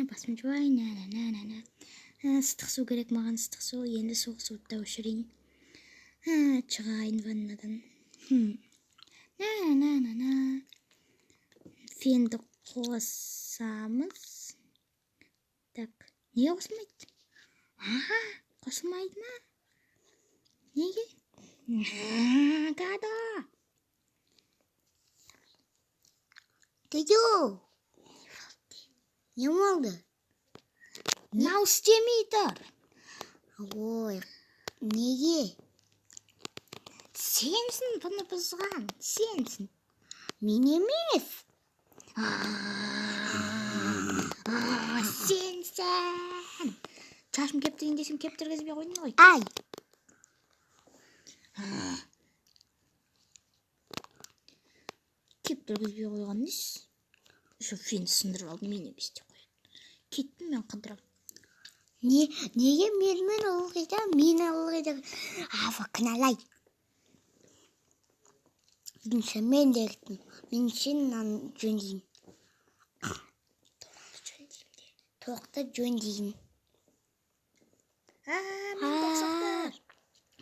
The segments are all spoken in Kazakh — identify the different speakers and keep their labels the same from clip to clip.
Speaker 1: Басым жуай, ыстық су керек маған, ыстық су. Енді суық суды да өшірейін. Шығайын ваннадан. Фенді қосамыз. Так, не қосылмайды? Қосылмайды ма? Неге? Кадо! Кадо! Не болды? Мынау істемей тұр. Ой, неге? Сенсің бұны бұзған, сенсің. Мен емес. Сенсің. Шашым кептірген десем кептіргізбей қойдың ғой. Ай! Кептіргізбей қойған нес? Şu feni sındırып алдым, мен емес деп қояды. Кеттім мен қыдырып. Неге менімен ылғи да, кінәлай. Мен де кеттім. Мен сенің жөндеймін. Тоқты жөндеймін. Мен тоқсақтар.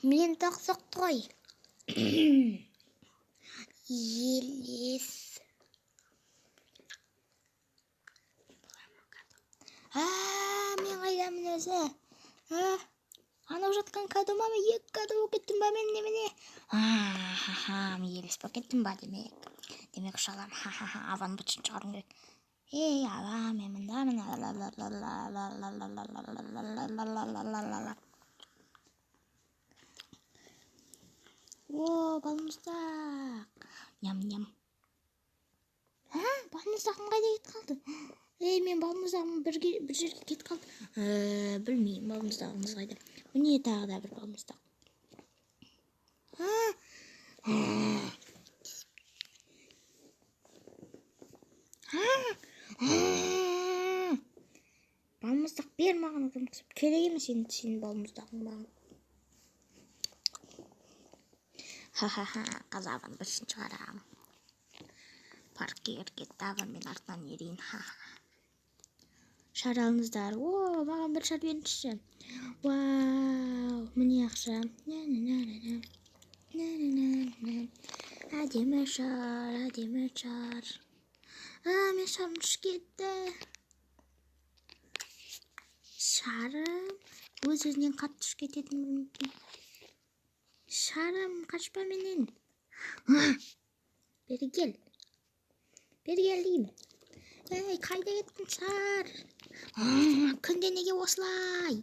Speaker 1: Мен тоқсақты ғой. Елес. Мен қайдамын өзі. Анау жатқан кадома ма, екі кадо болып кеттім ба мен немене? Мен елес болып кеттім ба демек. Демек шалам. Аван бұтшын шығарым керек. Ей, ала, мен мұндамын. О, балмұздақ. Ням-ням. Балмұздағым қайда кетіп қалды? Мен балмұздағым бір жерге кетіп қалды. Білмеймін, балмұздағымыз қайда. Міне тағы да бір балмұздақ. Балмұздақ бер маған, керек емес сенің балмұздағың маған. Қазаван біршін шығарам. Паркке кетті, аван мен артынан ерейін. Шар алыңыздар. Маған бір шар беріңізші. Вау, міне ақша. Әдемі шар, әдемі шар. Мен шарым түшіп кетті. Шарым өз-өзінен қатты түшіп кететін мүмкін. Шарым қашпа менен. Бері кел. Бері кел деймін. Қайда кеттің шар? Күнде неге осылай?